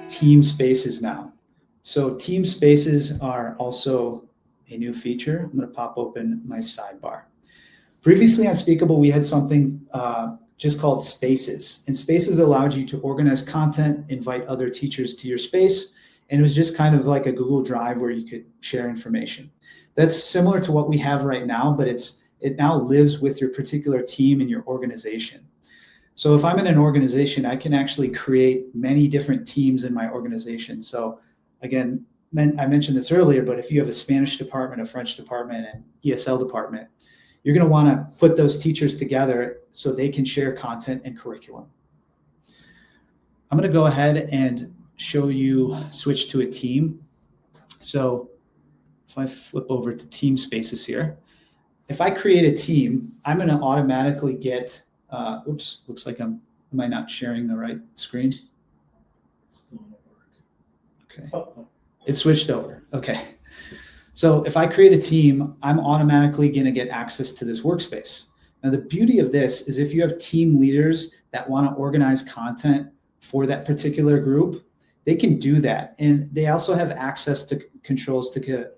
Teamspaces now. So Teamspaces are also a new feature. I'm going to pop open my sidebar. Previously on Speakable, we had something just called Spaces. And Spaces allowed you to organize content, invite other teachers to your space, and it was just kind of like a Google Drive where you could share information. That's similar to what we have right now, but it now lives with your particular team and your organization. So if I'm in an organization, I can actually create many different teams in my organization. So again, I mentioned this earlier, but if you have a Spanish department, a French department, and ESL department, you're going to want to put those teachers together so they can share content and curriculum. I'm going to go ahead and show you switch to a team. So if I flip over to Teamspaces here, if I create a team, I'm going to automatically get, oops, looks like am I not sharing the right screen? Okay, it switched over. Okay. So if I create a team, I'm automatically going to get access to this workspace. Now, the beauty of this is if you have team leaders that want to organize content for that particular group, they can do that. And they also have access to controls to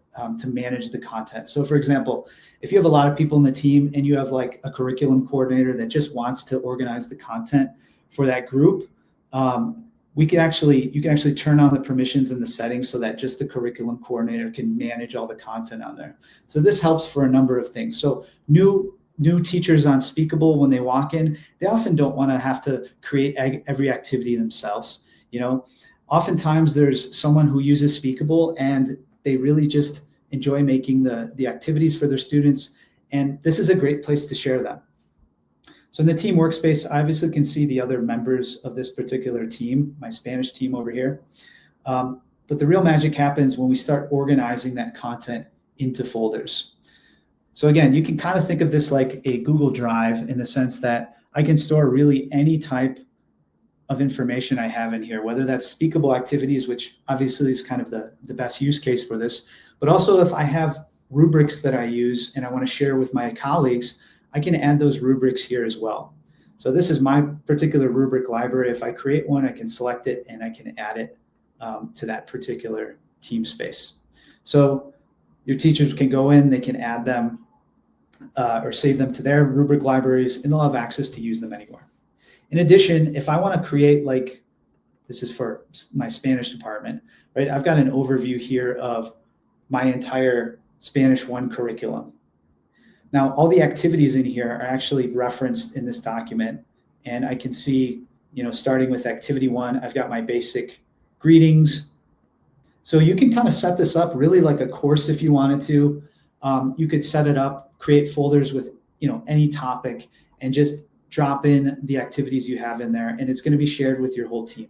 manage the content. So for example, if you have a lot of people in the team and you have like a curriculum coordinator that just wants to organize the content for that group, you can actually turn on the permissions and the settings so that just the curriculum coordinator can manage all the content on there. So this helps for a number of things. So new teachers on Speakable, when they walk in, they often don't want to have to create every activity themselves. Oftentimes there's someone who uses Speakable and they really just enjoy making the activities for their students. And this is a great place to share them. So in the team workspace, I obviously can see the other members of this particular team, my Spanish team over here. But the real magic happens when we start organizing that content into folders. So again, you can kind of think of this like a Google Drive in the sense that I can store really any type of information I have in here, whether that's Speakable activities, which obviously is kind of the best use case for this, but also if I have rubrics that I use and I want to share with my colleagues, I can add those rubrics here as well. So this is my particular rubric library. If I create one, I can select it and I can add it to that particular team space. So your teachers can go in, they can add them or save them to their rubric libraries, and they'll have access to use them anywhere. In addition, if I want to create, like, this is for my Spanish department, right? I've got an overview here of my entire Spanish 1 curriculum. Now, all the activities in here are actually referenced in this document, and I can see, starting with activity 1, I've got my basic greetings. So you can kind of set this up really like a course if you wanted to. You could set it up, create folders with, any topic, and just drop in the activities you have in there, and it's going to be shared with your whole team.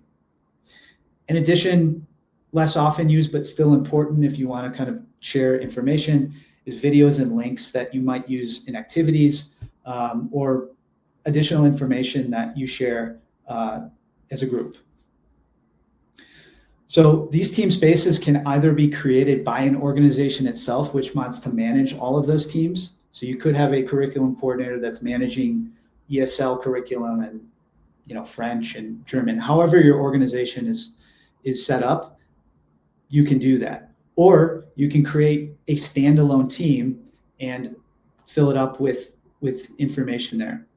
In addition, less often used, but still important if you want to kind of share information, is videos and links that you might use in activities or additional information that you share as a group. So these team spaces can either be created by an organization itself, which wants to manage all of those teams. So you could have a curriculum coordinator that's managing ESL curriculum and French and German. However your organization is set up, you can do that. Or you can create a standalone team and fill it up with information there.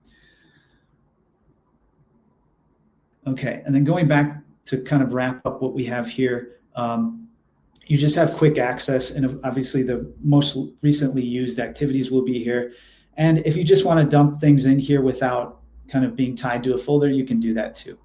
Okay, and then going back to kind of wrap up what we have here, you just have quick access, and obviously the most recently used activities will be here. And if you just want to dump things in here without kind of being tied to a folder, you can do that too.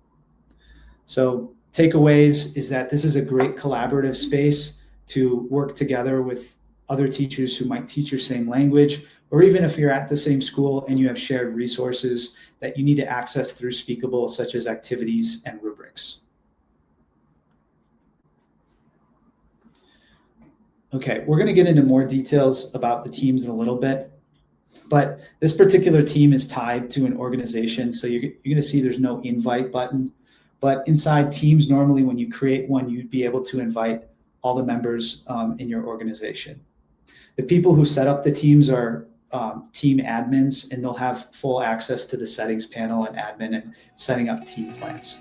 So takeaways is that this is a great collaborative space to work together with other teachers who might teach your same language, or even if you're at the same school and you have shared resources that you need to access through Speakable, such as activities and rubrics. Okay, we're going to get into more details about the teams in a little bit, but this particular team is tied to an organization, so you're going to see there's no invite button, but inside teams, normally when you create one, you'd be able to invite all the members in your organization. The people who set up the teams are team admins, and they'll have full access to the settings panel and admin and setting up team plans.